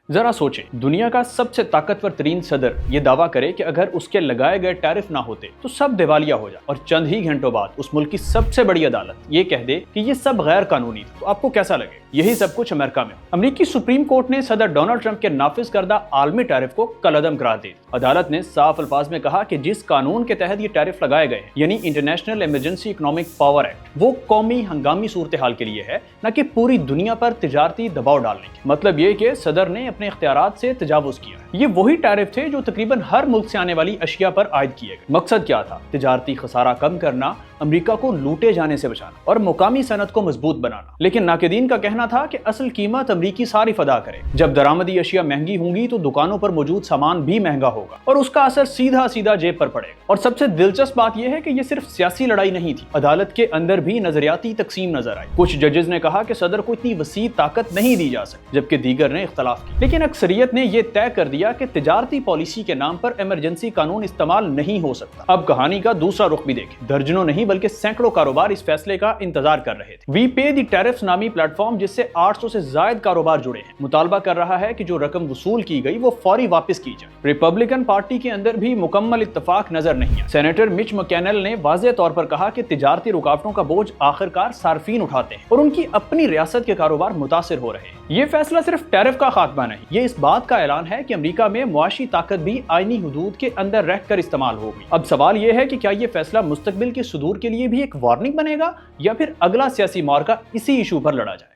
जरा सोचें, दुनिया का सबसे ताकतवर तरीन सदर ये दावा करे कि अगर उसके लगाए गए टैरिफ ना होते तो सब दिवालिया हो जाए, और चंद ही घंटों बाद उस मुल्क की सबसे बड़ी अदालत ये कह दे कि ये सब गैर कानूनी था, तो आपको कैसा लगे? यही सब कुछ अमेरिका में। अमेरिकी सुप्रीम कोर्ट ने सदर डोनाल्ड ट्रंप के नाफिज करदा आलमी टैरिफ को कलअदम करार दे दी। अदालत ने साफ अल्फाज में कहा कि जिस कानून के तहत ये टैरिफ लगाए गए हैं, यानी international emergency economic power act, वो कौमी हंगामी सूरत हाल के लिए है, न कि पूरी दुनिया पर तिजारती दबाव डालने की। मतलब ये कि सदर ने अपने इख्तियारात से तजावुज किया। ये वही टैरिफ थे जो तकरीबन हर मुल्क से आने वाली अशिया पर आयद किए गए। मकसद क्या था? तिजारती खसारा कम करना, अमेरिका को लूटे जाने से बचाना और मुकामी सनत को मजबूत बनाना। लेकिन नाकिदीन का कहना था कि असल कीमत अमरीकी सारिफ अदा करे। जब दरामदी अशिया महंगी होंगी तो दुकानों पर मौजूद सामान भी महंगा होगा और उसका असर सीधा सीधा जेब पर पड़ेगा। और सबसे दिलचस्प बात यह है कि यह सिर्फ सियासी लड़ाई नहीं थी, अदालत के अंदर भी नजरियाती तकसीम नजर आई। कुछ जजेस ने कहा कि सदर को इतनी वसी ताकत नहीं दी जा सकती, जबकि दीगर ने इख्तलाफ किया। लेकिन अक्सरियत ने यह तय कर दिया कि तिजारती पॉलिसी के नाम पर इमरजेंसी कानून इस्तेमाल नहीं हो सकता। अब कहानी का दूसरा रुख भी देखें। दर्जनों नहीं बल्कि सैकड़ों कारोबार इस फैसले का इंतजार कर रहे थे। वी पे द टैरिफ्स नामी प्लेटफॉर्म, जिससे 800 से ज्यादा कारोबार जुड़े हैं, मुतालबा कर रहा है कि जो रकम वसूल की गई वो फौरी वापस की जाए। रिपब्लिकन पार्टी के अंदर भी मुकम्मल इत्तफाक नजर नहीं है। सेनेटर मिच मैकोनेल ने वाज़ेह तौर पर कहा कि तिजारती रुकावटों का बोझ आखिरकार सार्फिन उठाते हैं और उनकी अपनी रियासत के कारोबार मुतासिर हो रहे हैं। ये फैसला सिर्फ टैरिफ का खात्मा नहीं, ये इस बात का ऐलान है कि अमेरिका में मुआशी ताकत भी आईनी हुदूद के अंदर रहकर इस्तेमाल होगी। अब सवाल यह है कि क्या ये फैसला मुस्तकबिल के सुदूर के लिए भी एक वार्निंग बनेगा, या फिर अगला सियासी मार्का इसी इशू पर लड़ा जाए।